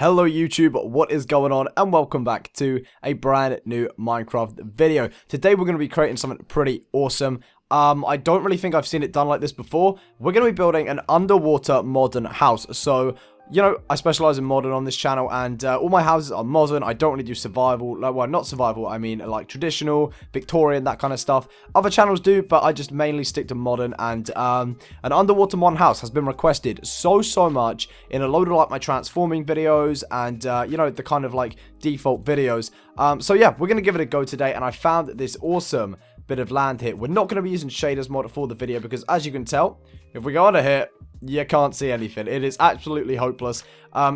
Hello YouTube, what is going on, and welcome back to a brand new Minecraft video. Today we're going to be creating something pretty awesome. I don't really think I've seen it done like this before. We're going to be building an underwater modern house. So, you know, I specialize in modern on this channel, and all my houses are modern. I don't really do survival, well, not survival, I mean like traditional, Victorian, that kind of stuff. Other channels do, but I just mainly stick to modern, and an underwater modern house has been requested so much in a load of like my transforming videos and, you know, the kind of like default videos. So yeah, we're going to give it a go today, and I found this awesome bit of land here. We're not going to be using shaders mod for the video because, as you can tell, if we go under here, you can't see anything. It is absolutely hopeless.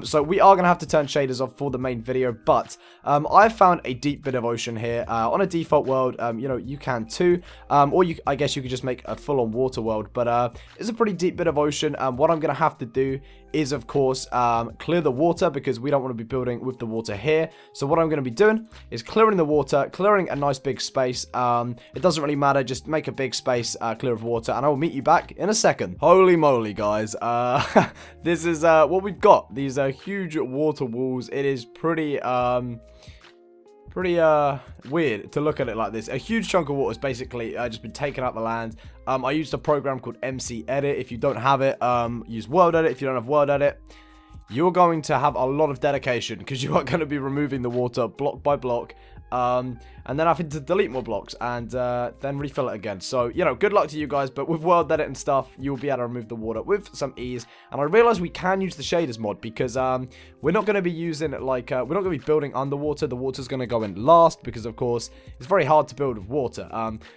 So we are going to have to turn shaders off for the main video, but I've found a deep bit of ocean here on a default world. You know, you can too, or I guess you could just make a full-on water world, but it's a pretty deep bit of ocean. What I'm going to have to do is, of course, clear the water because we don't want to be building with the water here. So what I'm going to be doing is clearing the water, clearing a nice big space. It doesn't really matter, just make a big space clear of water, and I will meet you back in a second. Holy moly, guys. This is what we've got. These huge water walls. It is pretty weird to look at it like this. A huge chunk of water has basically just been taken out the land. I used a program called MC Edit. If you don't have it, use World Edit. If you don't have World Edit, you're going to have a lot of dedication because you are going to be removing the water block by block. And then having to delete more blocks and then refill it again. So, you know, good luck to you guys, but with World Edit and stuff, you'll be able to remove the water with some ease. And I realized we can use the shaders mod because we're not going to be using it like, we're not going to be building underwater. The water's going to go in last because, of course, it's very hard to build with water.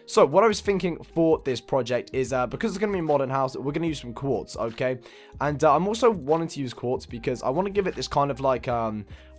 So what I was thinking for this project is because it's going to be a modern house, we're going to use some quartz, okay? And I'm also wanting to use quartz because I want to give it this kind of like,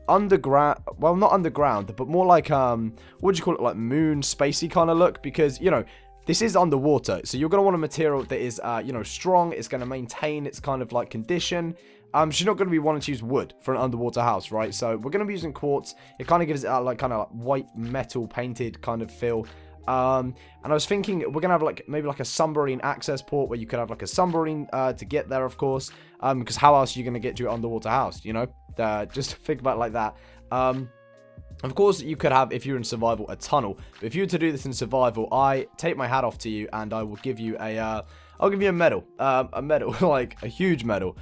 underground, well, not underground, but more like what would you call it, like moon spacey kind of look, because, you know, this is underwater, so you're going to want a material that is you know, strong. It's going to maintain its kind of like condition. So you're not going to be wanting to use wood for an underwater house, right? So we're going to be using quartz. It kind of gives it like kind of like white metal painted kind of feel. And I was thinking we're gonna have like maybe like a submarine access port where you could have like a submarine to get there, of course, because how else are you gonna get to your underwater house, you know? Just think about it like that. Of course, you could have, if you're in survival, a tunnel. But if you were to do this in survival, I take my hat off to you, and I will give you a, I'll give you a medal, like a huge medal.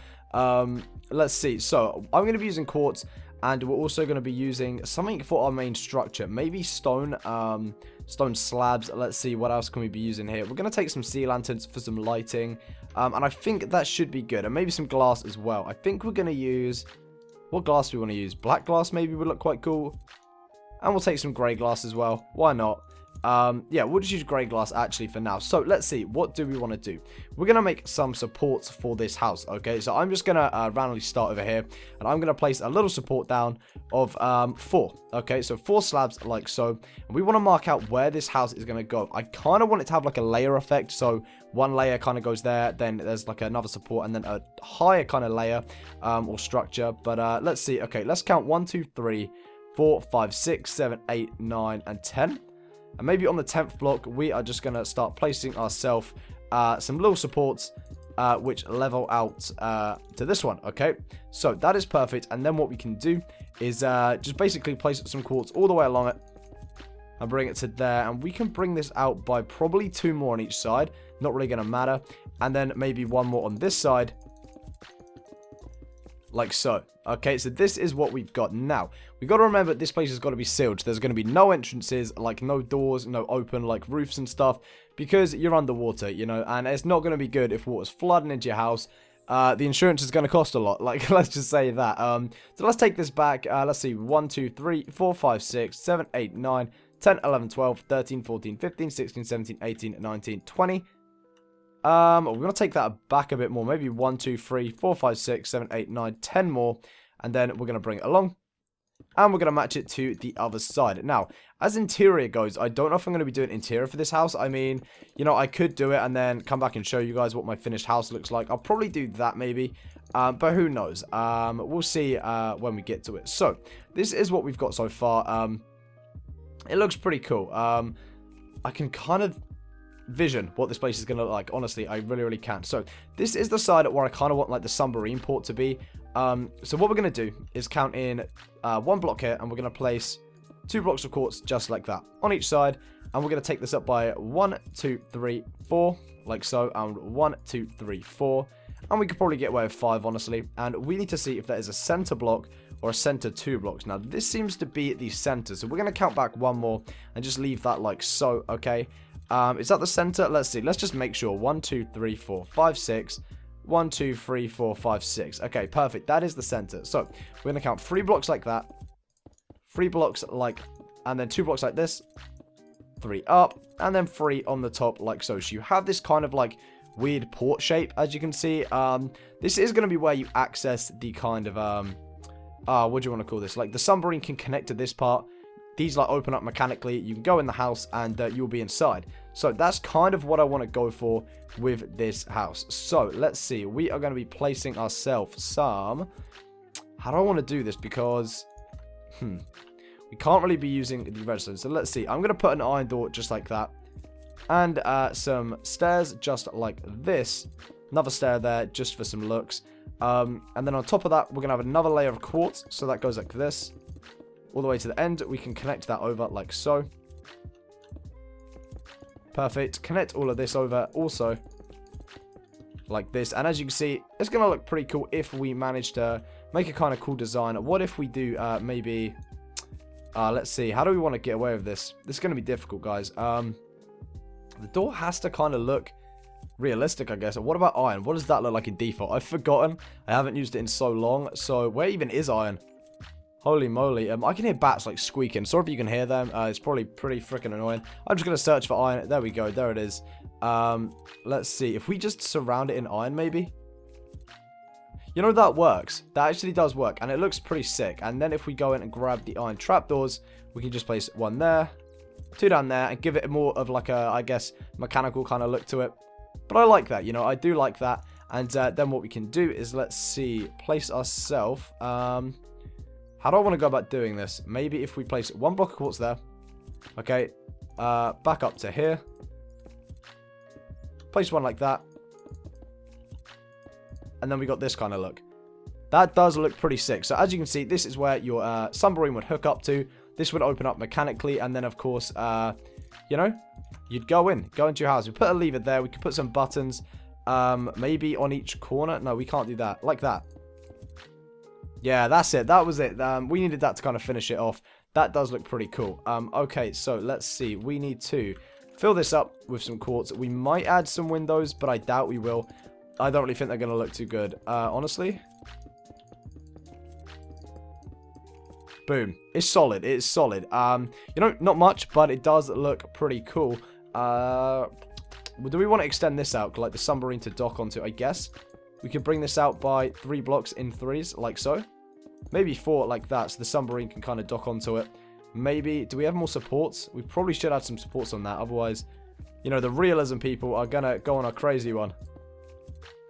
Let's see. So I'm gonna be using quartz. And we're also going to be using something for our main structure. Maybe stone slabs. Let's see, what else can we be using here? We're going to take some sea lanterns for some lighting. And I think that should be good. And maybe some glass as well. I think we're going to use... What glass do we want to use? Black glass maybe would look quite cool. And we'll take some grey glass as well. Why not? Yeah, we'll just use grey glass actually for now. So let's see, what do we want to do? We're going to make some supports for this house, okay? So I'm just going to randomly start over here, and I'm going to place a little support down of 4, okay? So 4 slabs like so, and we want to mark out where this house is going to go. I kind of want it to have like a layer effect, so one layer kind of goes there, then there's like another support, and then a higher kind of layer or structure. But let's see, okay, let's count 1, 2, 3, 4, 5, 6, 7, 8, 9, and 10. And maybe on the 10th block, we are just going to start placing ourselves some little supports, which level out to this one, okay? So that is perfect. And then what we can do is just basically place some quartz all the way along it and bring it to there. And we can bring this out by probably 2 more on each side. Not really going to matter. And then maybe 1 more on this side. Like so. Okay, so this is what we've got. Now, we've got to remember this place has got to be sealed. There's going to be no entrances, like no doors, no open, like roofs and stuff, because you're underwater, you know, and it's not going to be good if water's flooding into your house. The insurance is going to cost a lot, like, let's just say that. So let's take this back. Let's see, 1, 2, 3, 4, 5, 6, 7, 8, 9, 10, 11, 12, 13, 14, 15, 16, 17, 18, 19, 20. We're going to take that back a bit more. Maybe 1, 2, 3, 4, 5, 6, 7, 8, 9, 10 more. And then we're going to bring it along. And we're going to match it to the other side. Now, as interior goes, I don't know if I'm going to be doing interior for this house. I mean, you know, I could do it and then come back and show you guys what my finished house looks like. I'll probably do that maybe. But who knows? We'll see when we get to it. So, this is what we've got so far. It looks pretty cool. I can kind of vision what this place is going to look like. Honestly, I really can. So this is the side where I kind of want like the submarine port to be. So what we're going to do is count in 1 block here, and we're going to place 2 blocks of quartz just like that on each side, and we're going to take this up by 1, 2, 3, 4, like so, and 1, 2, 3, 4, and we could probably get away with 5, honestly, and we need to see if there is a center block or a center 2 blocks. Now, this seems to be the center, so we're going to count back 1 more and just leave that like so, okay? Is that the center? Let's see. Let's just make sure. 1, 2, 3, 4, 5, 6. 1, 2, 3, 4, 5, 6. Okay, perfect. That is the center. So, we're going to count 3 blocks like that. 3 blocks like, and then 2 blocks like this. 3 up, and then 3 on the top like so. So, you have this kind of like weird port shape, as you can see. This is going to be where you access the kind of, what do you want to call this? Like, the submarine can connect to this part. These like open up mechanically. You can go in the house and you'll be inside. So that's kind of what I want to go for with this house. So let's see. We are going to be placing ourselves some. How do I want to do this? Because we can't really be using the redstone. So let's see. I'm going to put an iron door just like that, and some stairs just like this. Another stair there just for some looks. And then on top of that, we're going to have another layer of quartz. So that goes like this. All the way to the end, we can connect that over like so. Perfect. Connect all of this over also like this. And as you can see, it's going to look pretty cool if we manage to make a kind of cool design. What if we do maybe... let's see. How do we want to get away with this? This is going to be difficult, guys. The door has to kind of look realistic, I guess. What about iron? What does that look like in default? I've forgotten. I haven't used it in so long. So where even is iron? Holy moly. I can hear bats like squeaking. Sorry if you can hear them. It's probably pretty freaking annoying. I'm just going to search for iron. There we go. There it is. Let's see. If we just surround it in iron, maybe? You know, that works. That actually does work. And it looks pretty sick. And then if we go in and grab the iron trapdoors, we can just place 1 there, 2 down there, and give it more of like a, I guess, mechanical kind of look to it. But I like that. You know, I do like that. And then what we can do is, let's see, place ourselves... how do I want to go about doing this? Maybe if we place 1 block of quartz there. Okay. Back up to here. Place 1 like that. And then we got this kind of look. That does look pretty sick. So as you can see, this is where your submarine would hook up to. This would open up mechanically. And then, of course, you know, you'd go into your house. We put a lever there. We could put some buttons. Maybe on each corner. No, we can't do that. Like that. Yeah, that's it. That was it. We needed that to kind of finish it off. That does look pretty cool. Okay, so let's see. We need to fill this up with some quartz. We might add some windows, but I doubt we will. I don't really think they're going to look too good, honestly. Boom. It's solid. It's solid. You know, not much, but it does look pretty cool. Do we want to extend this out, like the submarine to dock onto, I guess? We can bring this out by 3 blocks in 3s, like so. Maybe 4 like that, so the submarine can kind of dock onto it. Maybe, do we have more supports? We probably should add some supports on that, otherwise, you know, the realism people are going to go on a crazy one.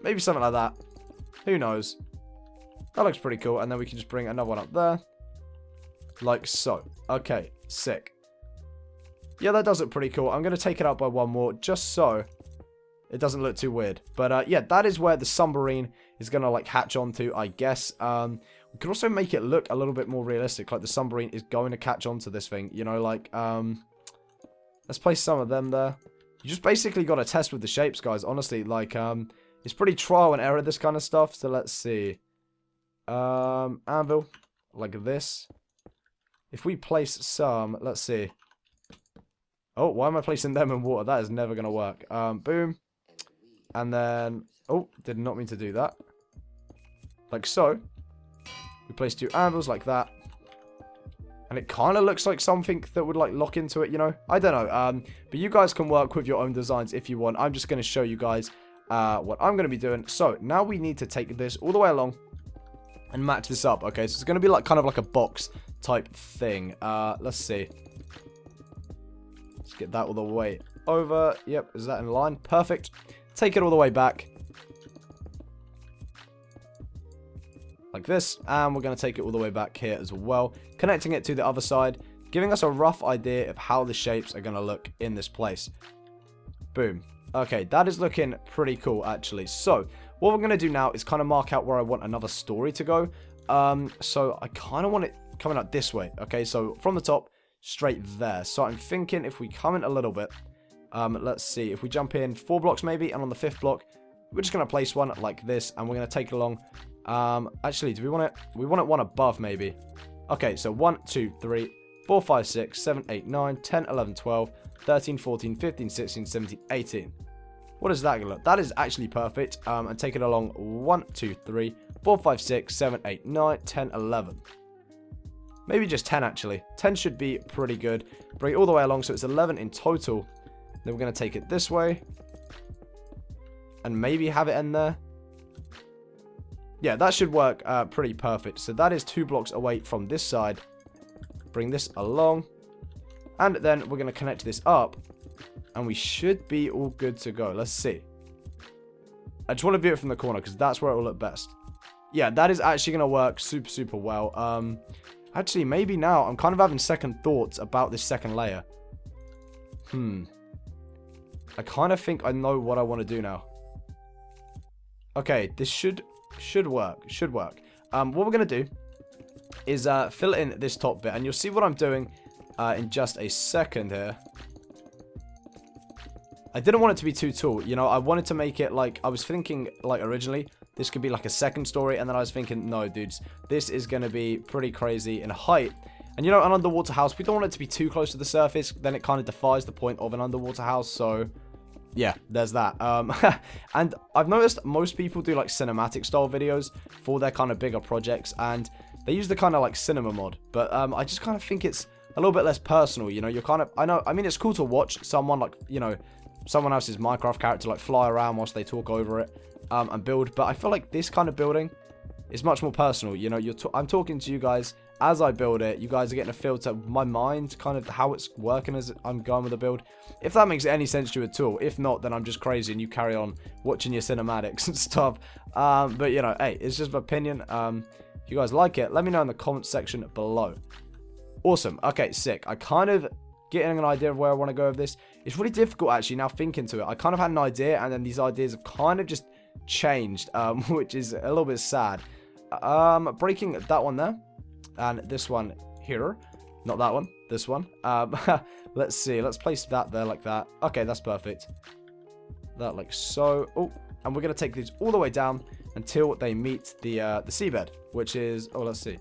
Maybe something like that. Who knows? That looks pretty cool, and then we can just bring another one up there. Like so. Okay, sick. Yeah, that does look pretty cool. I'm going to take it out by 1 more, just so it doesn't look too weird. But, yeah, that is where the submarine is going to, like, hatch onto, I guess. We could also make it look a little bit more realistic. Like, the submarine is going to catch onto this thing. You know, like, let's place some of them there. You just basically got to test with the shapes, guys. Honestly, like, it's pretty trial and error, this kind of stuff. So, let's see. Anvil, like this. If we place some, let's see. Oh, why am I placing them in water? That is never going to work. Boom. And then, oh, did not mean to do that. Like so. We place 2 anvils like that. And it kind of looks like something that would like lock into it, you know. I don't know. But you guys can work with your own designs if you want. I'm just going to show you guys what I'm going to be doing. So now we need to take this all the way along and match this up. Okay, so it's going to be like kind of like a box type thing. Let's see. Let's get that all the way over. Yep, is that in line? Perfect. Take it all the way back. Like this. And we're going to take it all the way back here as well. Connecting it to the other side. Giving us a rough idea of how the shapes are going to look in this place. Boom. Okay, that is looking pretty cool, actually. So, What we're going to do now is kind of mark out where I want another story to go. So I kind of want it coming out this way. Okay, so from the top, straight there. So I'm thinking if we come in a little bit, let's see, if we jump in 4 blocks maybe, and on the 5th block, we're just going to place one like this, and we're going to take it along. Actually, do we want it? We want it one above maybe. Okay, so 1, 2, 3, 4, 5, 6, 7, 8, 9, 10, 11, 12, 13, 14, 15, 16, 17, 18. What is that going to look? That is actually perfect. And take it along 1, 2, 3, 4, 5, 6, 7, 8, 9, 10, 11. Maybe just 10 actually. 10 should be pretty good. Bring it all the way along so it's 11 in total. Then we're going to take it this way. And maybe have it end there. Yeah, that should work pretty perfect. So that is 2 blocks away from this side. Bring this along. And then we're going to connect this up. And we should be all good to go. Let's see. I just want to view it from the corner because that's where it will look best. Yeah, that is actually going to work super, super well. Actually, maybe now I'm kind of having second thoughts about this second layer. I kind of think I know what I want to do now. Okay, this should work. Should work. What we're going to do is fill in this top bit. And you'll see what I'm doing in just a second here. I didn't want it to be too tall. You know, I wanted to make it like, I was thinking like originally, this could be like a second story. And then I was thinking, no, dudes, this is going to be pretty crazy in height. And you know, an underwater house, we don't want it to be too close to the surface. Then it kind of defies the point of an underwater house. So yeah, there's that. And I've noticed most people do like cinematic style videos for their kind of bigger projects. And they use the kind of like cinema mod. But I just kind of think it's a little bit less personal. You know, you're kind of, I mean, it's cool to watch someone like, you know, someone else's Minecraft character like fly around whilst they talk over it and build. But I feel like this kind of building is much more personal. You know, I'm talking to you guys as I build it. You guys are getting a feel to my mind, kind of how it's working as I'm going with the build. If that makes any sense to you at all. If not, then I'm just crazy and you carry on watching your cinematics and stuff. But, you know, hey, it's just an opinion. If you guys like it, let me know in the comments section below. Awesome. Okay, sick. I kind of getting an idea of where I want to go with this. It's really difficult actually now thinking to it. I kind of had an idea and then these ideas have kind of just changed, which is a little bit sad. Breaking that one there and this one here, not that one, this one. Let's see, let's place that there like that. Okay, that's perfect. That like so. Oh, and we're gonna take these all the way down until they meet the seabed, which is, oh, let's see.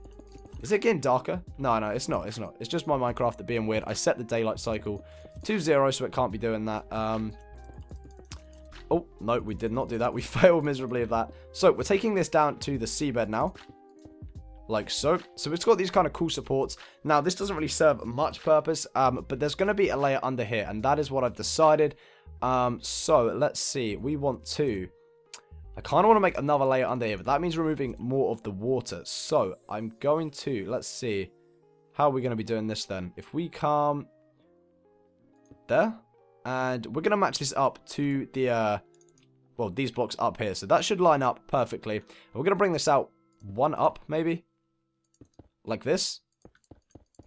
Is it getting darker? No, it's not. It's not. It's just my Minecraft being weird. I set the daylight cycle to 0, so it can't be doing that. Oh, no, we did not do that. We failed miserably at that. So, we're taking this down to the seabed now. Like so. So, it's got these kind of cool supports. Now, this doesn't really serve much purpose, but there's going to be a layer under here, and that is what I've decided. So, let's see. We want to... I kind of want to make another layer under here, but that means removing more of the water. So, I'm going to... Let's see. How are we going to be doing this then? If we come... There. And we're going to match this up to the... well, these blocks up here. So, that should line up perfectly. And we're going to bring this out one up, maybe. Like this.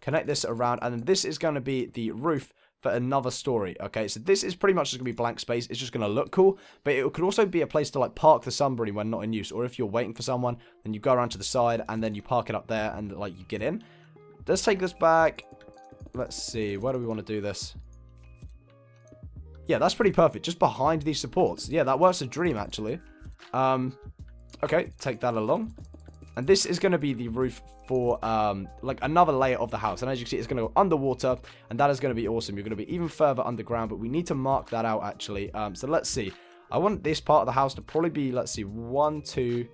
Connect this around. And then this is going to be the roof for another story. Okay, so this is pretty much just gonna be blank space. It's just gonna look cool, but it could also be a place to like park the submarine when not in use, or if you're waiting for someone, then you go around to the side and then you park it up there and like you get in. Let's take this back. Let's see, where do we want to do this? Yeah, that's pretty perfect, just behind these supports. Yeah, that works a dream actually. Okay, take that along. And this is going to be the roof for, like, another layer of the house. And as you can see, it's going to go underwater. And that is going to be awesome. You're going to be even further underground. But we need to mark that out, actually. So let's see. I want this part of the house to probably be, let's see, 1, 2.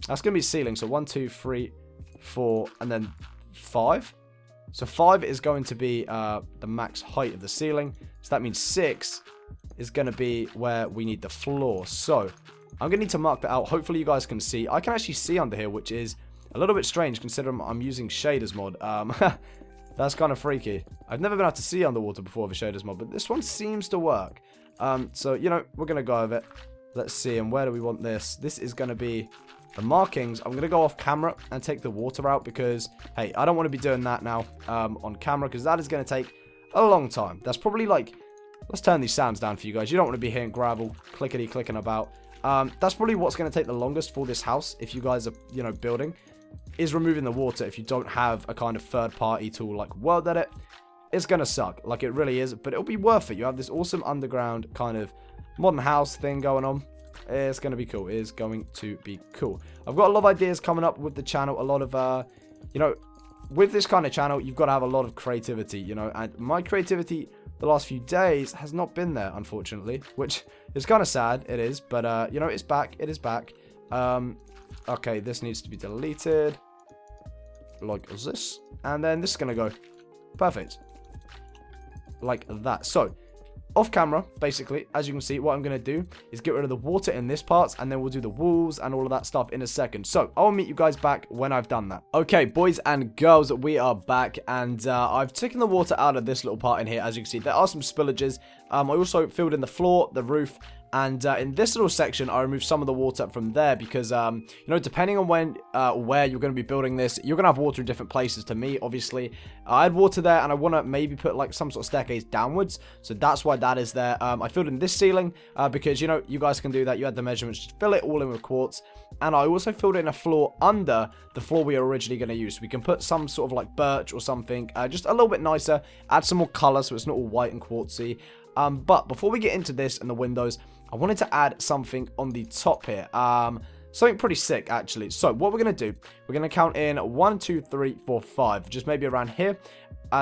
That's going to be ceiling. So 1, 2, 3, 4, and then 5. So 5 is going to be the max height of the ceiling. So that means 6 is going to be where we need the floor. So... I'm going to need to mark that out. Hopefully you guys can see. I can actually see under here, which is a little bit strange considering I'm using shaders mod. That's kind of freaky. I've never been able to see underwater before with a shaders mod, but this one seems to work. So, you know, we're going to go with it. Let's see, and where do we want this? This is going to be the markings. I'm going to go off camera and take the water out because, hey, I don't want to be doing that now on camera because that is going to take a long time. That's probably like, let's turn these sounds down for you guys. You don't want to be hearing gravel clickety-clicking about. That's probably what's going to take the longest for this house, if you guys are, you know, building, is removing the water. If you don't have a kind of third-party tool like World Edit, it's going to suck. Like, it really is, but it'll be worth it. You have this awesome underground kind of modern house thing going on. It's going to be cool. It is going to be cool. I've got a lot of ideas coming up with the channel. A lot of, you know, with this kind of channel, you've got to have a lot of creativity, you know. And my creativity the last few days has not been there, unfortunately, which is kind of sad. It is, but, you know, it's back. It is back. Okay, this needs to be deleted. Like this. And then this is going to go perfect. Like that. So, off camera, basically, as you can see, what I'm going to do is get rid of the water in this part, and then we'll do the walls and all of that stuff in a second. So, I'll meet you guys back when I've done that. Okay, boys and girls, we are back, and I've taken the water out of this little part in here. As you can see, there are some spillages. I also filled in the floor, the roof, and in this little section, I removed some of the water from there because, you know, depending on when, where you're going to be building this, you're going to have water in different places. To me, obviously, I had water there, and I want to maybe put, like, some sort of staircase downwards, so that's why that is there. I filled in this ceiling, because, you know, you guys can do that. You had the measurements, just fill it all in with quartz, and I also filled in a floor under the floor we were originally going to use, so we can put some sort of, like, birch or something, just a little bit nicer, add some more color so it's not all white and quartzy. But before we get into this and the windows, I wanted to add something on the top here. Something pretty sick, actually. So, what we're going to do, we're going to count in 1, 2, 3, 4, 5. Just maybe around here.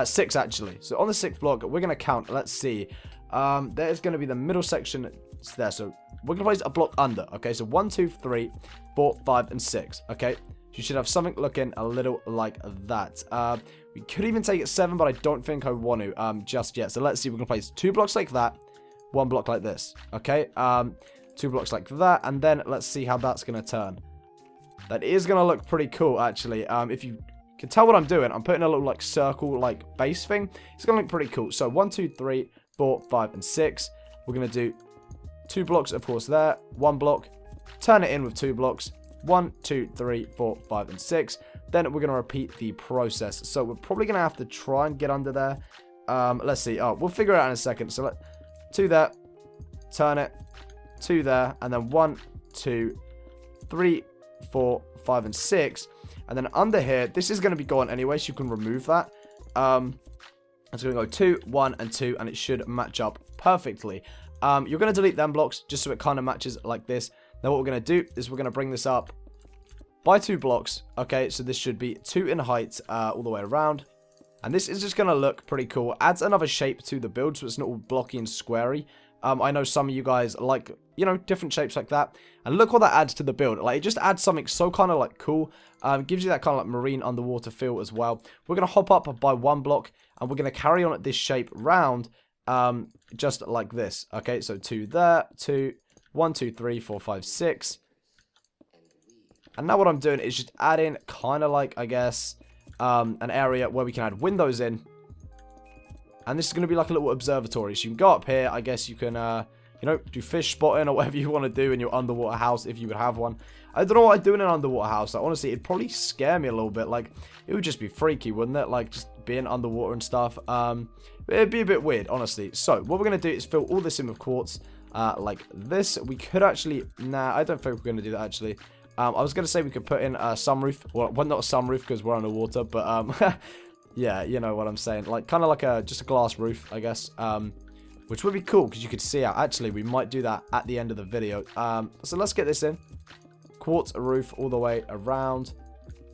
6, actually. So, on the 6th block, we're going to count. Let's see. There's going to be the middle section. It's there. So, we're going to place a block under. Okay, so 1, 2, 3, 4, 5, and 6. Okay. You should have something looking a little like that. We could even take it 7, but I don't think I want to just yet. So let's see. We're going to place 2 blocks like that, 1 block like this. Okay, 2 blocks like that, and then let's see how that's going to turn. That is going to look pretty cool, actually. If you can tell what I'm doing, I'm putting a little like circle like base thing. It's going to look pretty cool. So 1, 2, 3, 4, 5, and 6. We're going to do 2 blocks, of course, there. 1 block. Turn it in with 2 blocks. 1, 2, 3, 4, 5, and 6. Then we're going to repeat the process. So we're probably going to have to try and get under there. Let's see. Oh, we'll figure it out in a second. So 2 there. Turn it. 2 there. And then 1, 2, 3, 4, 5, and 6. And then under here, this is going to be gone anyway, so you can remove that. It's going to go 2, 1, and 2, and it should match up perfectly. You're going to delete them blocks just so it kind of matches like this. Now what we're going to do is we're going to bring this up by 2 blocks. Okay, so this should be 2 in height all the way around. And this is just going to look pretty cool. Adds another shape to the build so it's not all blocky and squarey. I know some of you guys like, you know, different shapes like that. And look what that adds to the build. Like, it just adds something so kind of like cool. Gives you that kind of like marine underwater feel as well. We're going to hop up by 1 block and we're going to carry on at this shape round just like this. Okay, so 2 there, 2... 1, 2, 3, 4, 5, 6. And now what I'm doing is just adding kind of like, I guess, an area where we can add windows in. And this is going to be like a little observatory. So you can go up here. I guess you can, you know, do fish spotting or whatever you want to do in your underwater house if you would have one. I don't know what I'd do in an underwater house. Like, honestly, it'd probably scare me a little bit. Like, it would just be freaky, wouldn't it? Like, just being underwater and stuff. It'd be a bit weird, honestly. So, what we're going to do is fill all this in with quartz. Like this. We could actually... Nah, I don't think we're going to do that, actually. I was going to say we could put in a sunroof. Well, not a sunroof because we're underwater, but, yeah, you know what I'm saying. Like, kind of like just a glass roof, I guess. Which would be cool because you could see out. Actually, we might do that at the end of the video. So let's get this in. Quartz roof all the way around.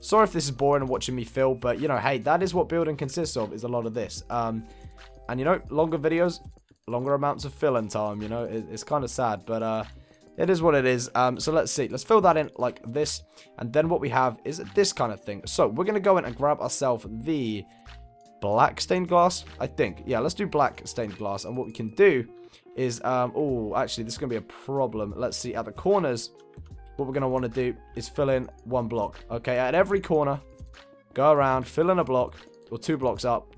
Sorry if this is boring and watching me fill, but, you know, hey, that is what building consists of, is a lot of this. And, you know, longer videos... Longer amounts of filling time, you know. It's kind of sad, but it is what it is. So let's see. Let's fill that in like this. And then what we have is this kind of thing. So we're going to go in and grab ourselves the black stained glass, I think. Yeah, let's do black stained glass. And what we can do is, oh, actually, this is going to be a problem. Let's see. At the corners, what we're going to want to do is fill in 1 block. Okay, at every corner, go around, fill in a block or 2 blocks up.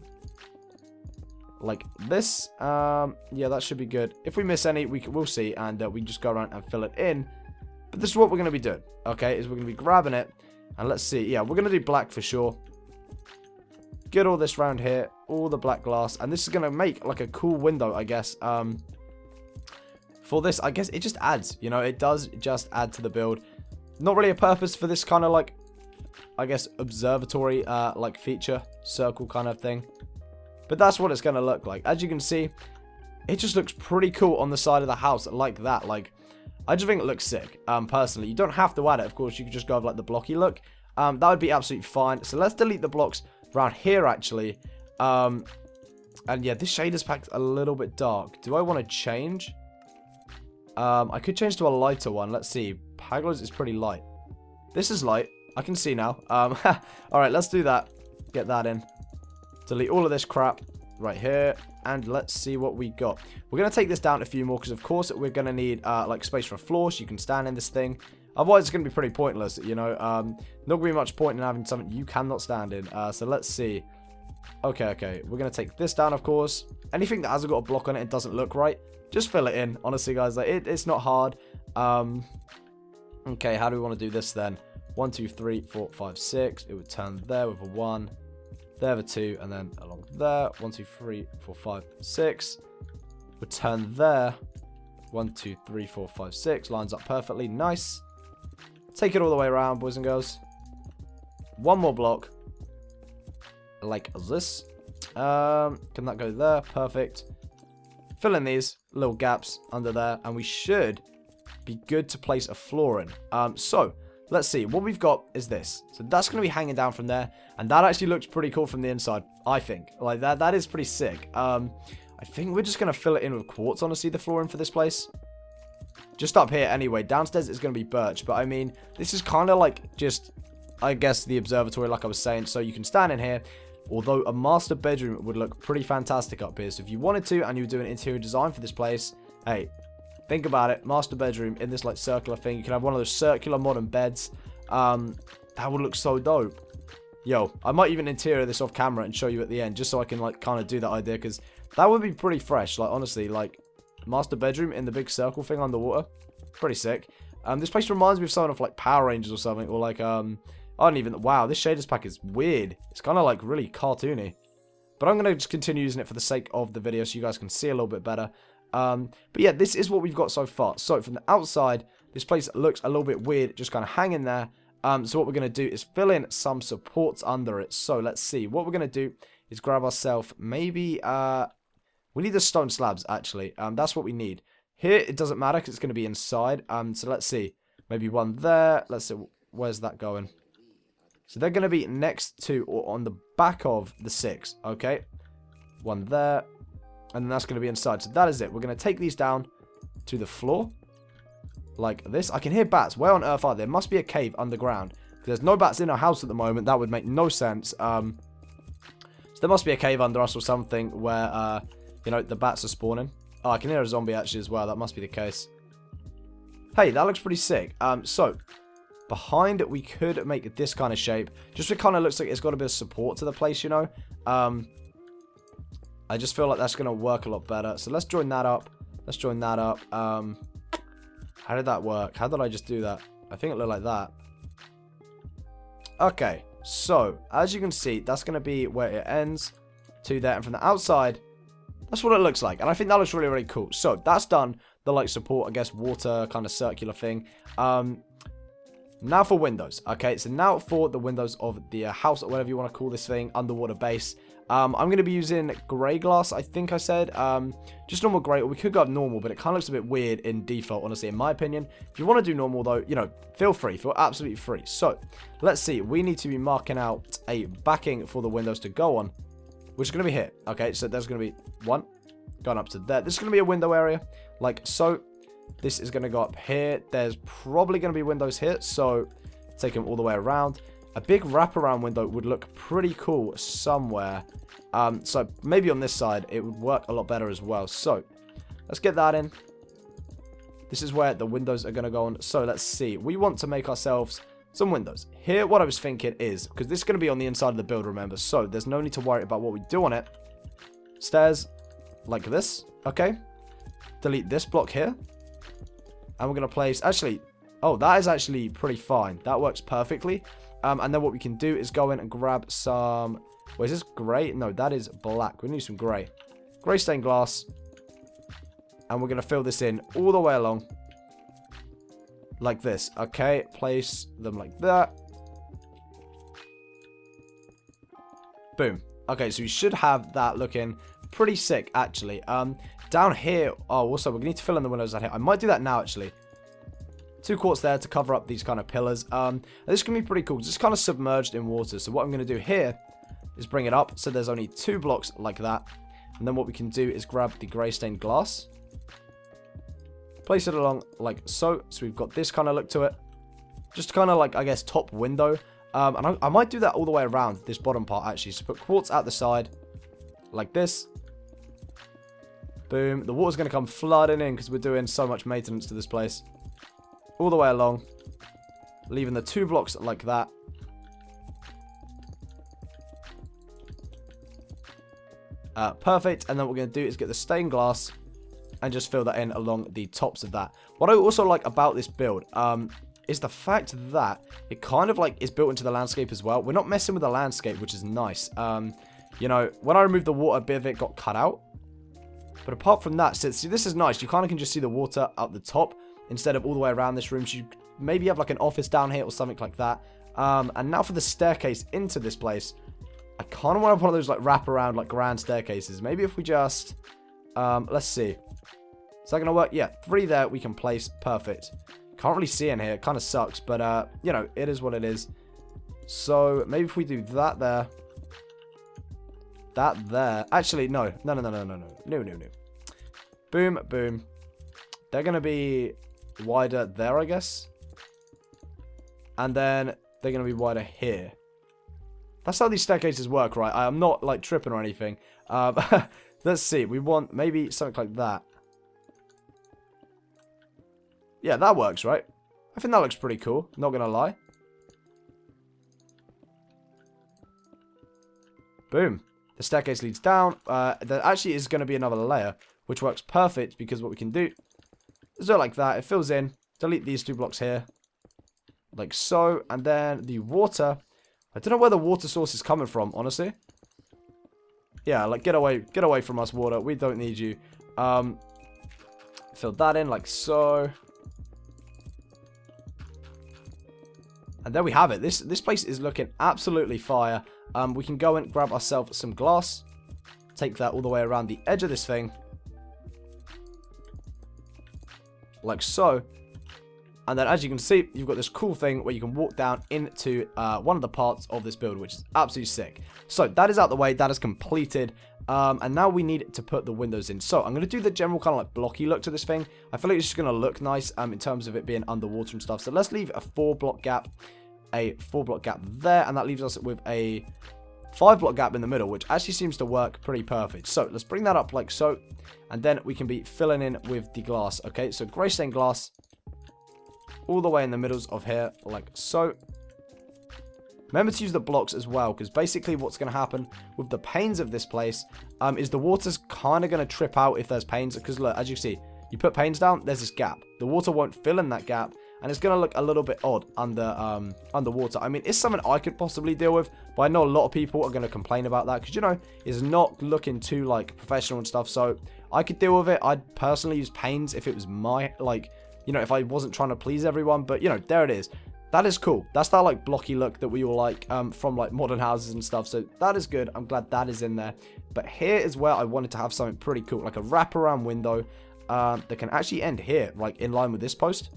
Like this. Yeah, that should be good. If we miss any, we'll see, and we just go around and fill it in. But this is what we're going to be doing, okay, is we're going to be grabbing it, and let's see. Yeah, we're going to do black for sure. Get all this round here, all the black glass, and this is going to make like a cool window, I guess, for this, I guess it just adds, you know, it does just add to the build. Not really a purpose for this kind of like, I guess, observatory like feature, circle kind of thing. But that's what it's going to look like. As you can see, it just looks pretty cool on the side of the house like that. Like, I just think it looks sick, personally. You don't have to add it, of course. You could just go with like the blocky look. That would be absolutely fine. So let's delete the blocks around here, actually. And yeah, this shader's pack's a little bit dark. Do I want to change? I could change to a lighter one. Let's see. Paglo's is pretty light. This is light. I can see now. Alright, let's do that. Get that in. Delete all of this crap right here. And let's see what we got. We're going to take this down a few more because, of course, we're going to need like space for a floor so you can stand in this thing. Otherwise, it's going to be pretty pointless, you know. Not going to be much point in having something you cannot stand in. So let's see. Okay. We're going to take this down, of course. Anything that hasn't got a block on it and doesn't look right, just fill it in. Honestly, guys, like it's not hard. Okay, how do we want to do this then? 1, 2, 3, 4, 5, 6. It would turn there with a 1. There with a 2. And then along there. 1, 2, 3, 4, 5, 6. Would turn there. 1, 2, 3, 4, 5, 6. Lines up perfectly. Nice. Take it all the way around, boys and girls. One more block. Like this. Can that go there? Perfect. Fill in these little gaps under there. And we should be good to place a floor in. So, let's see. What we've got is this. So, that's going to be hanging down from there. And that actually looks pretty cool from the inside, I think. Like, that is pretty sick. I think we're just going to fill it in with quartz, honestly, the flooring for this place. Just up here, anyway. Downstairs is going to be birch. But, I mean, this is kind of like just, I guess, the observatory, like I was saying. So, you can stand in here. Although a master bedroom would look pretty fantastic up here. So, if you wanted to and you were doing interior design for this place, hey, think about it. Master bedroom in this, like, circular thing. You can have one of those circular modern beds. That would look so dope. Yo, I might even interior this off camera and show you at the end. Just so I can, like, kind of do that idea. Because that would be pretty fresh. Like, honestly, like, master bedroom in the big circle thing underwater. Pretty sick. This place reminds me of something of, like, Power Rangers or something. Or, like, I don't even... Wow, this shaders pack is weird. It's kind of, like, really cartoony. But I'm going to just continue using it for the sake of the video so you guys can see a little bit better. But yeah, this is what we've got so far. So from the outside, this place looks a little bit weird, just kind of hanging there. So what we're going to do is fill in some supports under it. So let's see. What we're going to do is grab ourselves maybe... we need the stone slabs, actually. That's what we need. Here, it doesn't matter because it's going to be inside. So let's see. Maybe one there. Let's see. Where's that going? So they're going to be next to or on the back of the 6. Okay. One there. And then that's going to be inside. So that is it. We're going to take these down to the floor. Like this. I can hear bats. Where on earth are they? There must be a cave underground. Because there's no bats in our house at the moment. That would make no sense. So there must be a cave under us or something where, you know, the bats are spawning. Oh, I can hear a zombie actually as well. That must be the case. Hey, that looks pretty sick. So, behind it, we could make this kind of shape. Just it kind of looks like it's got a bit of support to the place, you know. I just feel like that's going to work a lot better. So let's join that up. Let's join that up. How did that work? How did I just do that? I think it looked like that. Okay. So, as you can see, that's going to be where it ends to there. And from the outside, that's what it looks like. And I think that looks really, really cool. So, that's done. The, like, support, I guess, water kind of circular thing. Now for windows. Okay, so now for the windows of the house, or whatever you want to call this thing, underwater base. I'm going to be using grey glass, I think I said. Just normal grey, or we could go up normal, but it kind of looks a bit weird in default, honestly, in my opinion. If you want to do normal, though, you know, feel free. Feel absolutely free. So, let's see. We need to be marking out a backing for the windows to go on, which is going to be here. Okay, so there's going to be one going up to there. This is going to be a window area, like so. This is going to go up here. There's probably going to be windows here, so take them all the way around. A big wraparound window would look pretty cool somewhere. So maybe on this side, it would work a lot better as well. So let's get that in. This is where the windows are going to go on. So let's see. We want to make ourselves some windows. Here, what I was thinking is, because this is going to be on the inside of the build, remember, so there's no need to worry about what we do on it. Stairs like this, okay? Delete this block here. And we're going to place, actually, oh, that is actually pretty fine. That works perfectly. And then what we can do is go in and grab some, wait, is this grey? No, that is black. We need some grey. Grey stained glass. And we're going to fill this in all the way along. Like this. Okay, place them like that. Boom. Okay, so we should have that looking pretty sick, actually. Down here... Oh, also, we need to fill in the windows down here. I might do that now, actually. 2 quartz there to cover up these kind of pillars. This can be pretty cool. It's kind of submerged in water. So what I'm going to do here is bring it up. So there's only 2 blocks like that. And then what we can do is grab the grey stained glass. Place it along like so. So we've got this kind of look to it. Just kind of like, I guess, top window. And I might do that all the way around this bottom part, actually. So put quartz at the side like this. Boom. The water's going to come flooding in because we're doing so much maintenance to this place. All the way along. Leaving the 2 blocks like that. Perfect. And then what we're going to do is get the stained glass and just fill that in along the tops of that. What I also like about this build is the fact that it kind of like is built into the landscape as well. We're not messing with the landscape, which is nice. You know, when I removed the water, a bit of it got cut out. But apart from that, see, this is nice. You kind of can just see the water up the top instead of all the way around this room. So you maybe have like an office down here or something like that. And now for the staircase into this place. I kind of want one of those like wraparound like grand staircases. Maybe if we just, let's see. Is that going to work? Yeah, 3 there we can place. Perfect. Can't really see in here. It kind of sucks. But, you know, it is what it is. So maybe if we do that there. That there. Actually, no. No. Boom, boom. They're going to be wider there, I guess. And then they're going to be wider here. That's how these staircases work, right? I'm not, like, tripping or anything. Let's see. We want maybe something like that. Yeah, that works, right? I think that looks pretty cool. Not going to lie. Boom. The staircase leads down. There actually is going to be another layer, which works perfect because what we can do is do it like that. It fills in. Delete these 2 blocks here. Like so. And then the water... I don't know where the water source is coming from, honestly. Yeah, like, get away from us, water. We don't need you. Fill that in like so. And there we have it. This place is looking absolutely fire. We can go and grab ourselves some glass. Take that all the way around the edge of this thing. Like so. And then as you can see, you've got this cool thing where you can walk down into one of the parts of this build, which is absolutely sick. So that is out the way. That is completed. And now we need to put the windows in. So I'm going to do the general kind of like blocky look to this thing. I feel like it's just going to look nice in terms of it being underwater and stuff. So let's leave a 4-block gap. A 4-block gap there. And that leaves us with a 5-block gap in the middle, which actually seems to work pretty perfect. So let's bring that up like so. And then we can be filling in with the glass. Okay, so grey stained glass. All the way in the middles of here, like so. Remember to use the blocks as well, because basically what's going to happen with the panes of this place is the water's kind of going to trip out if there's panes. Because look, as you see, you put panes down, there's this gap. The water won't fill in that gap, and it's going to look a little bit odd underwater. I mean, it's something I could possibly deal with, but I know a lot of people are going to complain about that because, you know, it's not looking too, like, professional and stuff. So I could deal with it. I'd personally use panes if it was my, like... You know, if I wasn't trying to please everyone. But, you know, there it is. That is cool. That's that, like, blocky look that we all like from, like, modern houses and stuff. So that is good. I'm glad that is in there. But here is where I wanted to have something pretty cool. Like a wraparound window that can actually end here. Like, in line with this post.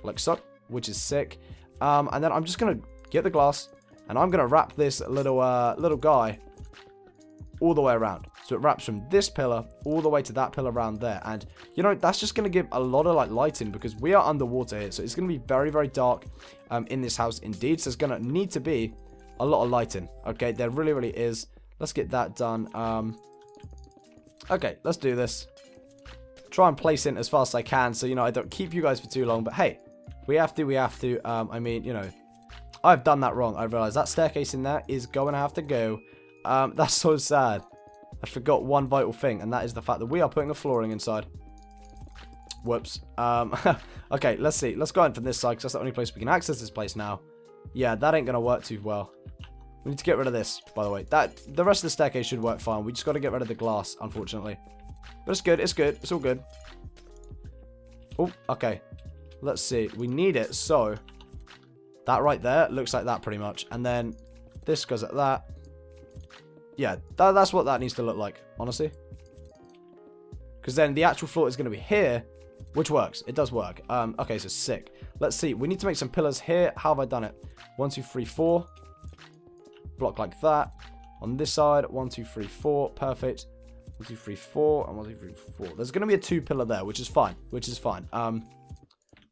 Like so. Which is sick. And then I'm just going to get the glass. And I'm going to wrap this little guy all the way around. So it wraps from this pillar all the way to that pillar around there. And, you know, that's just going to give a lot of, like, lighting because we are underwater here. So it's going to be very, very dark in this house indeed. So there's going to need to be a lot of lighting. Okay, there really, really is. Let's get that done. Okay, let's do this. Try and place in as fast as I can so, you know, I don't keep you guys for too long. But, hey, we have to. I mean, you know, I've done that wrong. I realized that staircase in there is going to have to go. That's so sad. I forgot one vital thing, and that is the fact that we are putting a flooring inside. Whoops. Okay, let's see. Let's go in from this side, because that's the only place we can access this place now. Yeah, that ain't going to work too well. We need to get rid of this, by the way. The rest of the staircase should work fine. We just got to get rid of the glass, unfortunately. But it's good. It's good. It's all good. Oh, okay. Let's see. We need it. So, that right there looks like that pretty much. And then this goes at that. Yeah, that's what that needs to look like, honestly. Because then the actual floor is going to be here, which works. It does work. Okay, so sick. Let's see. We need to make some pillars here. How have I done it? 1, 2, 3, 4. Block like that. On this side, 1, 2, 3, 4. Perfect. 1, 2, 3, 4. And 1, 2, 3, 4. There's going to be a 2 pillar there, which is fine. Which is fine.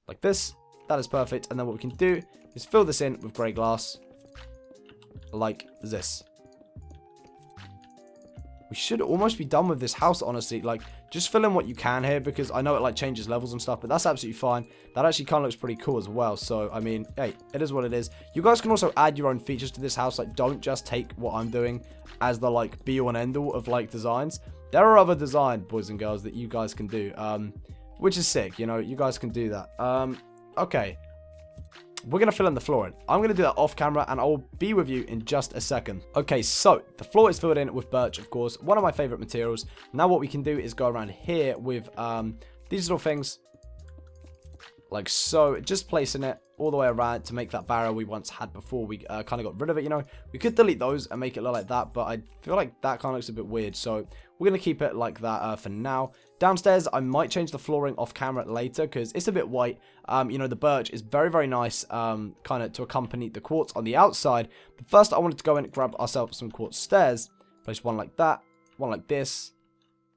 Like this. That is perfect. And then what we can do is fill this in with grey glass. Like this. We should almost be done with this house, honestly. Like, just fill in what you can here, because I know it, like, changes levels and stuff, but that's absolutely fine. That actually kind of looks pretty cool as well. So, I mean, hey, it is what it is. You guys can also add your own features to this house. Like, don't just take what I'm doing as the, like, be-all and end-all of, like, designs. There are other designs, boys and girls, that you guys can do, which is sick, you know. You guys can do that. Okay. We're going to fill in the flooring. I'm going to do that off camera, and I'll be with you in just a second. Okay, so the floor is filled in with birch, of course, one of my favorite materials. Now what we can do is go around here with these little things, like so, just placing it all the way around to make that barrier we once had before we kind of got rid of it, you know. We could delete those and make it look like that, but I feel like that kind of looks a bit weird, so we're going to keep it like that for now. Downstairs, I might change the flooring off camera later because it's a bit white. You know, the birch is very, very nice kind of to accompany the quartz on the outside. But first, I wanted to go in and grab ourselves some quartz stairs. Place one like that, one like this,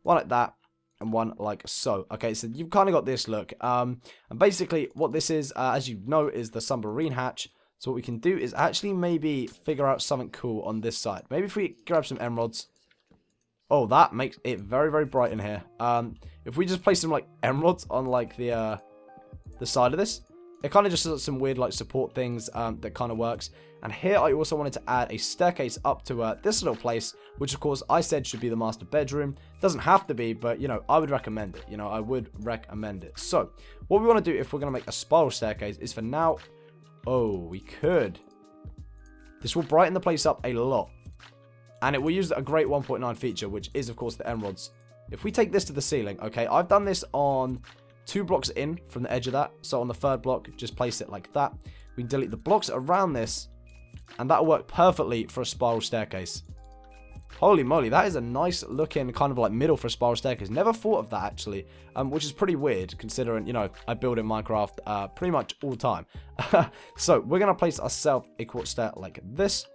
one like that, and one like so. Okay, so you've kind of got this look. And basically, what this is, as you know, is the submarine hatch. So what we can do is actually maybe figure out something cool on this side. Maybe if we grab some emeralds. Oh, that makes it very, very bright in here. If we just place some, like, emeralds on, like, the side of this, it kind of just does some weird, like, support things that kind of works. And here I also wanted to add a staircase up to this little place, which, of course, I said should be the master bedroom. Doesn't have to be, but, you know, I would recommend it. You know, I would recommend it. So, what we want to do if we're going to make a spiral staircase is for now... Oh, we could. This will brighten the place up a lot. And it will use a great 1.9 feature, which is, of course, the emeralds. If we take this to the ceiling, okay, I've done this on 2 blocks in from the edge of that. So on the 3rd block, just place it like that. We can delete the blocks around this, and that'll work perfectly for a spiral staircase. Holy moly, that is a nice looking kind of like middle for a spiral staircase. Never thought of that, actually, which is pretty weird considering, you know, I build in Minecraft pretty much all the time. So we're going to place ourselves a quartz stair like this.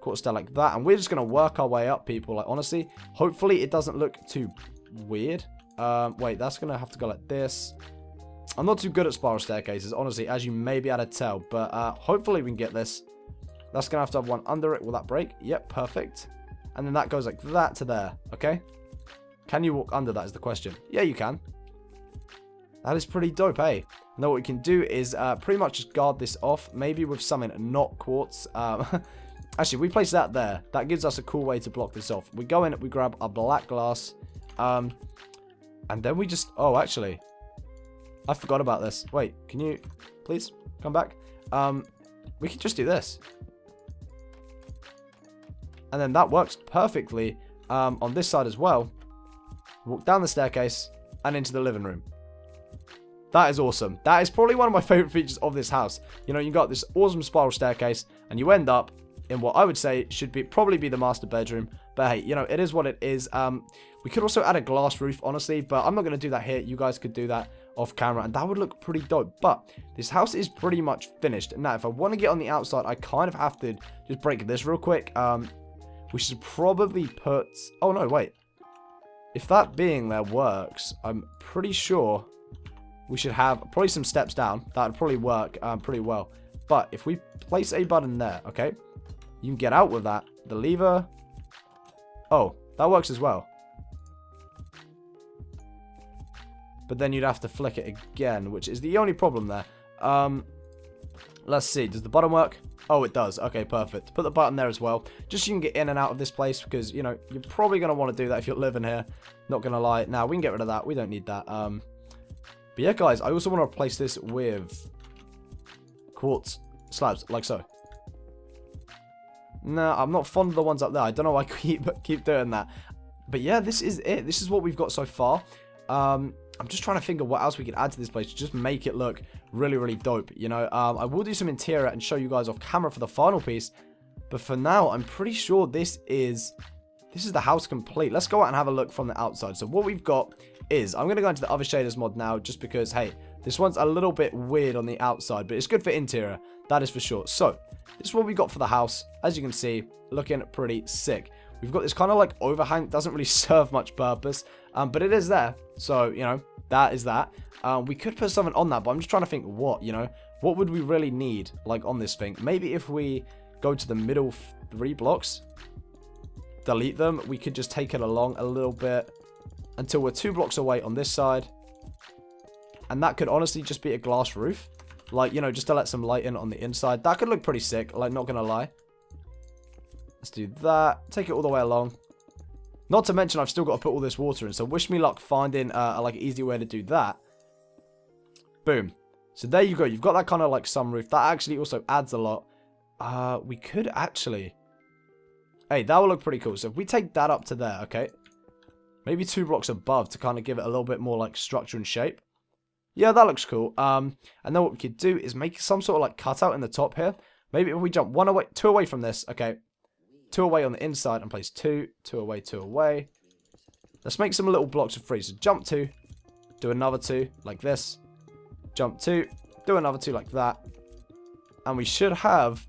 Quartz stair like that, and we're just going to work our way up, people. Like, honestly, hopefully it doesn't look too weird. Wait, that's going to have to go like this. I'm not too good at spiral staircases, honestly, as you may be able to tell, but hopefully we can get this. That's going to have one under it. Will that break? Yep, perfect. And then that goes like that to there, okay? Can you walk under that is the question. Yeah, you can. That is pretty dope, eh? Now what we can do is pretty much just guard this off, maybe with something not quartz. Actually, we place that there. That gives us a cool way to block this off. We go in, we grab our black glass, and then we just... Oh, actually, I forgot about this. Wait, can you please come back? We can just do this. And then that works perfectly on this side as well. Walk down the staircase and into the living room. That is awesome. That is probably one of my favorite features of this house. You know, you got this awesome spiral staircase, and you end up in what I would say should be probably be the master bedroom. But hey, you know, it is what it is. We could also add a glass roof, honestly, but I'm not going to do that here. You guys could do that off camera, and that would look pretty dope. But this house is pretty much finished. Now, if I want to get on the outside, I kind of have to just break this real quick. We should probably put... Oh, no, wait. If that being there works, I'm pretty sure we should have probably some steps down. That would probably work pretty well. But if we place a button there, okay, you can get out with that. The lever... Oh, that works as well. But then you'd have to flick it again, which is the only problem there. Let's see. Does the button work? Oh, it does. Okay, perfect. Put the button there as well. Just so you can get in and out of this place because, you know, you're probably going to want to do that if you're living here. Not going to lie. Now, we can get rid of that. We don't need that. But yeah, guys, I also want to replace this with quartz slabs, like so. No, I'm not fond of the ones up there. I don't know why I keep doing that. But yeah, this is it. This is what we've got so far. I'm just trying to think of what else we could add to this place to just make it look really, really dope. You know, I will do some interior and show you guys off camera for the final piece. But for now, I'm pretty sure this is the house complete. Let's go out and have a look from the outside. So what we've got is, I'm going to go into the other shaders mod now just because, hey, this one's a little bit weird on the outside, but it's good for interior. That is for sure. So this is what we got for the house. As you can see, looking pretty sick. We've got this kind of like overhang. Doesn't really serve much purpose, but it is there. So, you know, that is that. We could put something on that, but I'm just trying to think what, you know, what would we really need like on this thing? Maybe if we go to the middle 3 blocks, delete them, we could just take it along a little bit until we're 2 blocks away on this side. And that could honestly just be a glass roof. Like, you know, just to let some light in on the inside. That could look pretty sick, like, not gonna lie. Let's do that. Take it all the way along. Not to mention, I've still got to put all this water in. So wish me luck finding like an easy way to do that. Boom. So there you go. You've got that kind of like sunroof. That actually also adds a lot. We could actually... Hey, that will look pretty cool. So if we take that up to there, okay. Maybe 2 blocks above to kind of give it a little bit more like structure and shape. Yeah, that looks cool. And then what we could do is make some sort of like cutout in the top here. Maybe if we jump 2 away from this, okay. 2 away on the inside and place 2 away, 2 away. Let's make some little blocks of 3. So jump 2, do another 2 like this. Jump 2, do another 2 like that. And we should have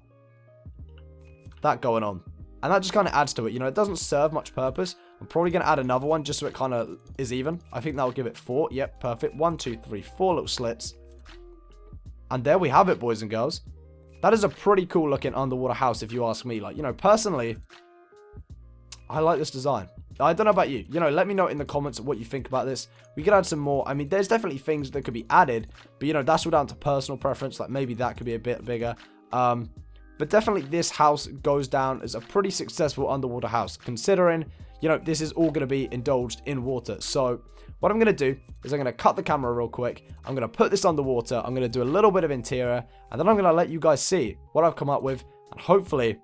that going on. And that just kind of adds to it. You know, it doesn't serve much purpose. I'm probably going to add another one just so it kind of is even. I think that will give it 4. Yep, perfect. 1, 2, 3, 4 little slits. And there we have it, boys and girls. That is a pretty cool looking underwater house, if you ask me. Like, you know, personally, I like this design. I don't know about you. You know, let me know in the comments what you think about this. We could add some more. I mean, there's definitely things that could be added. But, you know, that's all down to personal preference. Like, maybe that could be a bit bigger. But definitely this house goes down as a pretty successful underwater house. Considering, you know, this is all going to be indulged in water. So what I'm going to do is I'm going to cut the camera real quick. I'm going to put this underwater. I'm going to do a little bit of interior. And then I'm going to let you guys see what I've come up with. And hopefully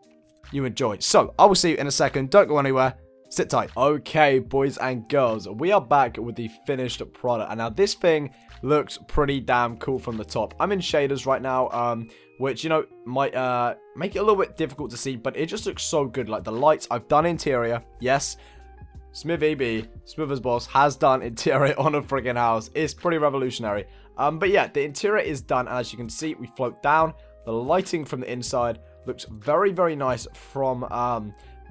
you enjoy. So I will see you in a second. Don't go anywhere. Sit tight. Okay, boys and girls. We are back with the finished product. And now this thing looks pretty damn cool from the top. I'm in shaders right now. Which, you know, might make it a little bit difficult to see. But it just looks so good. Like the lights. I've done interior. Yes. SmithEB, Smithers Boss, has done interior on a friggin' house. It's pretty revolutionary. But yeah, the interior is done. And as you can see, we float down. The lighting from the inside looks very, very nice from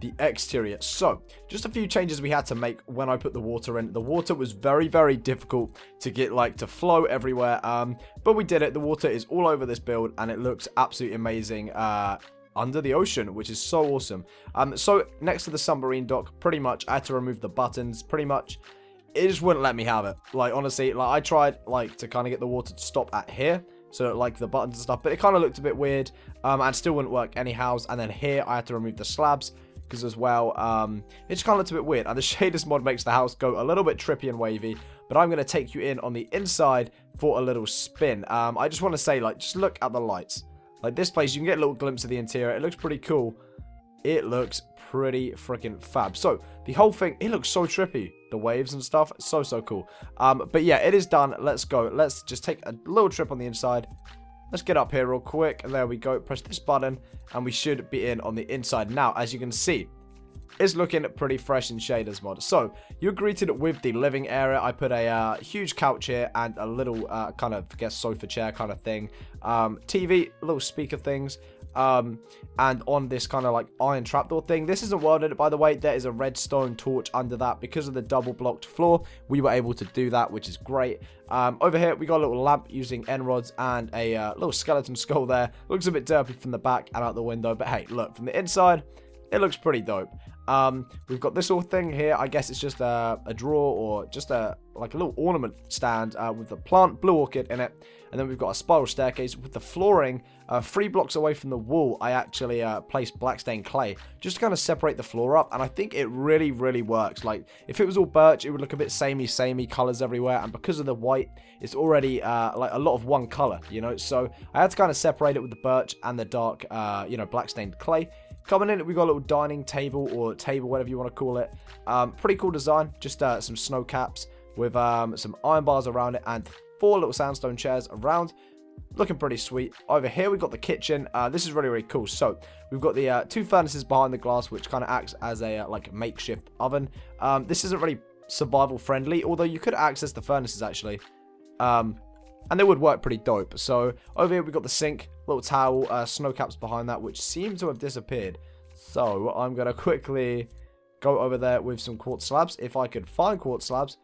the exterior. So, just a few changes we had to make when I put the water in. The water was very, very difficult to get, like, to flow everywhere. But we did it. The water is all over this build. And it looks absolutely amazing. Under the ocean, which is so awesome. So next to the submarine dock, pretty much I had to remove the buttons. Pretty much it just wouldn't let me have it. Like, honestly, like I tried like to kind of get the water to stop at here, so like the buttons and stuff, but it kind of looked a bit weird, and still wouldn't work anyhow. And then here I had to remove the slabs because as well it just kind of looked a bit weird. And the shaders mod makes the house go a little bit trippy and wavy. But I'm going to take you in on the inside for a little spin. I just want to say, like, just look at the lights. Like this place, you can get a little glimpse of the interior. It looks pretty cool. It looks pretty freaking fab. So the whole thing, it looks so trippy. The waves and stuff, so cool. But yeah, it is done. Let's go. Let's just take a little trip on the inside. Let's get up here real quick. There we go. Press this button and we should be in on the inside. Now, as you can see, it's looking pretty fresh in shaders mod. So you're greeted with the living area. I put a huge couch here and a little kind of, I guess, sofa chair kind of thing. TV, little speaker things. And on this kind of like iron trapdoor thing. This isn't welded, by the way. There is a redstone torch under that. Because of the double blocked floor, we were able to do that, which is great. Over here, we got a little lamp using end rods and a little skeleton skull there. Looks a bit derpy from the back and out the window. But hey, look, from the inside, it looks pretty dope. We've got this little thing here. I guess it's just a drawer or just like a little ornament stand with the plant blue orchid in it. And then we've got a spiral staircase with the flooring 3 blocks away from the wall. I actually placed black stained clay just to kind of separate the floor up. And I think it really, really works. Like if it was all birch, it would look a bit samey colors everywhere. And because of the white, it's already like a lot of one color, you know. So I had to kind of separate it with the birch and the dark, you know, black stained clay. Coming in, we got a little dining table or table, whatever you want to call it. Pretty cool design. Just some snow caps with some iron bars around it and 4 little sandstone chairs around. Looking pretty sweet. Over here, we've got the kitchen. This is really, really cool. So, we've got the 2 furnaces behind the glass, which kind of acts as a like makeshift oven. This isn't really survival friendly, although you could access the furnaces actually. And they would work pretty dope. So, over here, we've got the sink, little towel, snow caps behind that, which seem to have disappeared. So, I'm going to quickly go over there with some quartz slabs, if I could find quartz slabs.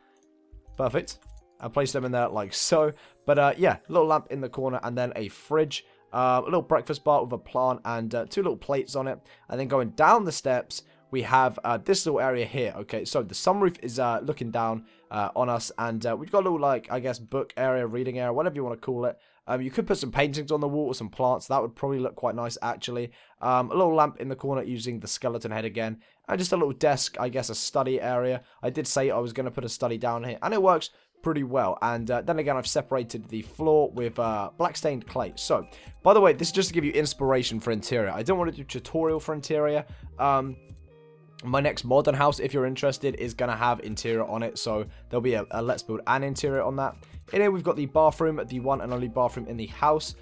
Perfect. I place them in there like so. But yeah, little lamp in the corner and then a fridge. A little breakfast bar with a plant and 2 little plates on it. And then going down the steps, we have this little area here. Okay, so the sunroof is looking down on us. And we've got a little, like, I guess, book area, reading area, whatever you want to call it. You could put some paintings on the wall or some plants. That would probably look quite nice, actually. A little lamp in the corner using the skeleton head again. And just a little desk, I guess, a study area. I did say I was going to put a study down here. And it works pretty well. And then again, I've separated the floor with black stained clay. So, by the way, this is just to give you inspiration for interior. I don't want to do a tutorial for interior. My next modern house, if you're interested, is going to have interior on it. So, there'll be a let's build an interior on that. In here, we've got the bathroom, the one and only bathroom in the house.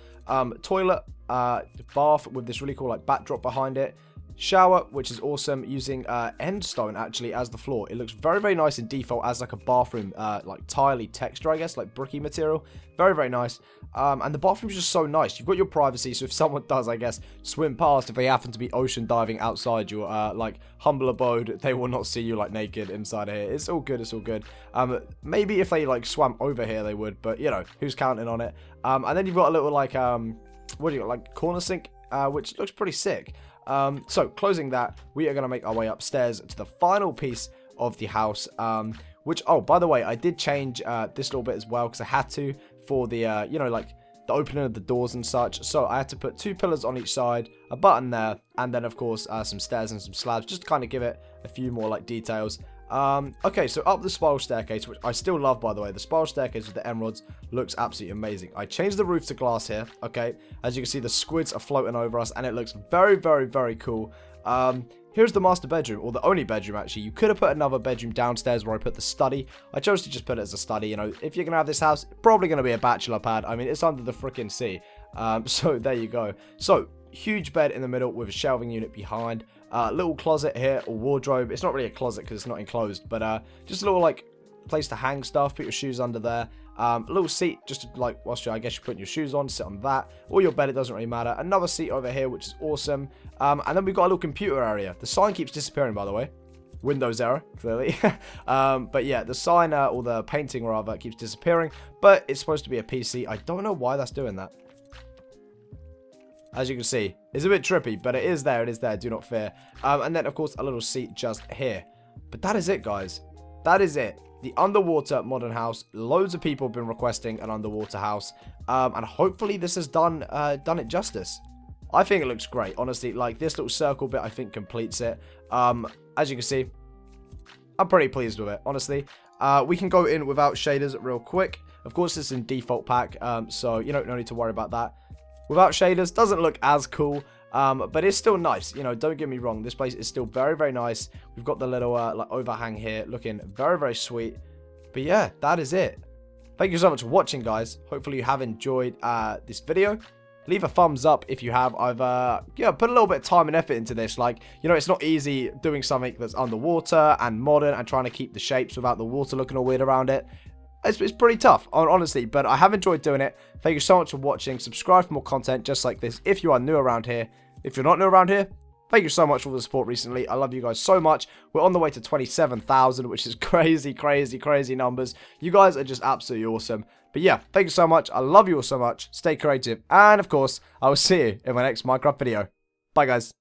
Toilet, bath with this really cool like backdrop behind it. Shower, which is awesome, using end stone actually as the floor. It looks very, very nice in default as like a bathroom, like tiley texture, I guess, like bricky material. Very, very nice. And the bathroom's just so nice. You've got your privacy, so if someone does, I guess, swim past, if they happen to be ocean diving outside your like humble abode, they will not see you like naked inside of here. It's all good. It's all good. Maybe if they like swam over here, they would, but you know, who's counting on it? And then you've got a little like what do you got, like corner sink, which looks pretty sick. So, closing that, we are going to make our way upstairs to the final piece of the house, which, oh, by the way, I did change this little bit as well, because I had to for the, you know, like, the opening of the doors and such. So, I had to put 2 pillars on each side, a button there, and then, of course, some stairs and some slabs, just to kind of give it a few more, like, details. Okay, so up the spiral staircase, which I still love, by the way. The spiral staircase with the emeralds looks absolutely amazing. I changed the roof to glass here, okay? As you can see, the squids are floating over us, and it looks very, very, very cool. Here's the master bedroom, or the only bedroom, actually. You could have put another bedroom downstairs where I put the study. I chose to just put it as a study. You know, if you're going to have this house, probably going to be a bachelor pad. I mean, it's under the freaking sea. So, there you go. So, huge bed in the middle with a shelving unit behind. Little closet here, or wardrobe. It's not really a closet because it's not enclosed, but just a little like place to hang stuff. Put your shoes under there. A little seat just to, like, whilst I guess you're putting your shoes on, sit on that, or your bed. It doesn't really matter. Another seat over here, which is awesome. And then we've got a little computer area. The sign keeps disappearing, by the way. Windows error, clearly. But yeah, the sign, or the painting rather, keeps disappearing. But it's supposed to be a PC. I don't know why that's doing that. As you can see, it's a bit trippy, but it is there, do not fear. And then, of course, a little seat just here. But that is it, guys. That is it. The underwater modern house. Loads of people have been requesting an underwater house. And hopefully this has done it justice. I think it looks great, honestly. Like, this little circle bit, I think, completes it. As you can see, I'm pretty pleased with it, honestly. We can go in without shaders real quick. Of course, it's in default pack, so, you know, no need to worry about that. Without shaders, doesn't look as cool, but it's still nice. You know, don't get me wrong. This place is still very, very nice. We've got the little like overhang here, looking very, very sweet. But yeah, that is it. Thank you so much for watching, guys. Hopefully you have enjoyed this video. Leave a thumbs up if you have. I've yeah, put a little bit of time and effort into this. Like, you know, it's not easy doing something that's underwater and modern and trying to keep the shapes without the water looking all weird around it. It's pretty tough, honestly, but I have enjoyed doing it. Thank you so much for watching. Subscribe for more content just like this if you are new around here. If you're not new around here, thank you so much for the support recently. I love you guys so much. We're on the way to 27,000, which is crazy, crazy, crazy numbers. You guys are just absolutely awesome. But yeah, thank you so much. I love you all so much. Stay creative. And of course, I will see you in my next Minecraft video. Bye, guys.